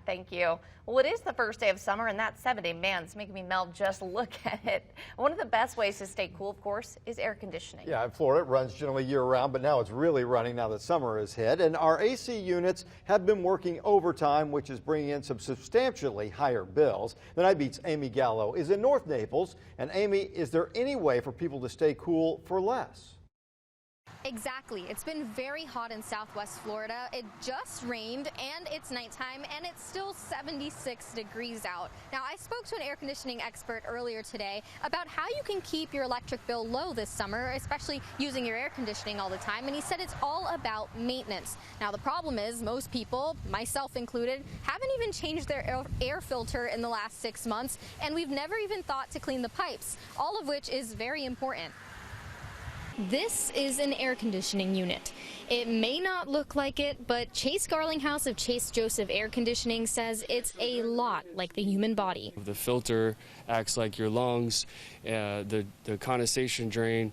Thank you. Well, it is the first day of summer, and that 7-day, man, it's making me melt just look at it. One of the best ways to stay cool, of course, is air conditioning. Yeah, in Florida, it runs generally year-round, but now it's really running now that summer is hit. And our AC units have been working overtime, which is bringing in some substantially higher bills. The Night Beat's Amy Gallo is in North Naples. And Amy, is there any way for people to stay cool for less? Exactly. It's been very hot in Southwest Florida. It just rained and it's nighttime and it's still 76 degrees out. Now, I spoke to an air conditioning expert earlier today about how you can keep your electric bill low this summer, especially using your air conditioning all the time. And he said it's all about maintenance. Now, the problem is most people, myself included, haven't even changed their air filter in the last 6 months. And we've never even thought to clean the pipes, all of which is very important. This is an air conditioning unit. It may not look like it, but Chase Garlinghouse of Chase Joseph Air Conditioning says it's a lot like the human body. The filter acts like your lungs, the condensation drain.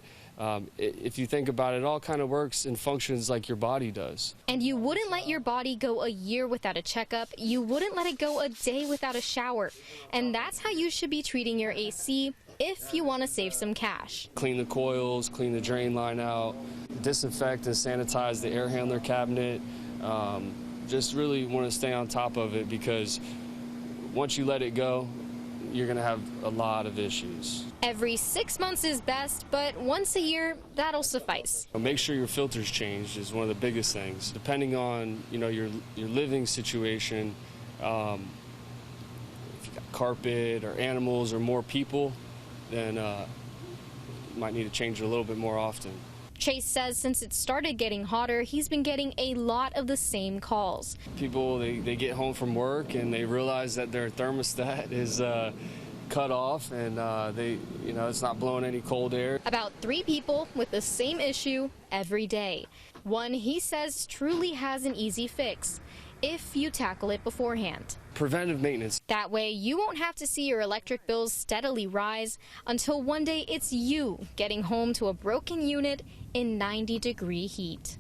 If you think about it, it all kind of works and functions like your body does. And you wouldn't let your body go a year without a checkup. You wouldn't let it go a day without a shower. And that's how you should be treating your AC if you want to save some cash. Clean the coils, clean the drain line out, disinfect and sanitize the air handler cabinet. Just really want to stay on top of it, because once you let it go, you're going to have a lot of issues. Every 6 months is best, but once a year, that'll suffice. Make sure your filter's changed is one of the biggest things. Depending on your living situation, if you got carpet or animals or more people, then you might need to change it a little bit more often. Chase says since it started getting hotter, he's been getting a lot of the same calls. People, they get home from work and they realize that their thermostat is cut off and it's not blowing any cold air. About 3 people with the same issue every day. One he says truly has an easy fix if you tackle it beforehand. Preventive maintenance. That way you won't have to see your electric bills steadily rise until one day it's you getting home to a broken unit in 90-degree heat.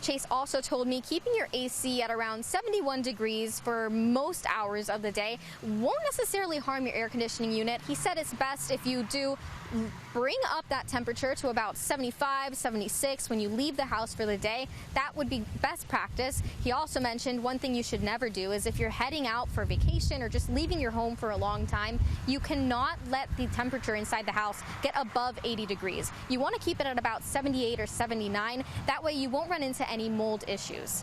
Chase also told me keeping your AC at around 71 degrees for most hours of the day won't necessarily harm your air conditioning unit. He said it's best if you do bring up that temperature to about 75, 76 when you leave the house for the day. That would be best practice. He also mentioned one thing you should never do is if you're heading out for vacation or just leaving your home for a long time, you cannot let the temperature inside the house get above 80 degrees. You want to keep it at about 78 or 79. That way you won't run into any mold issues.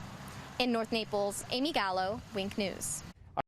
In North Naples, Amy Gallo, Wink News.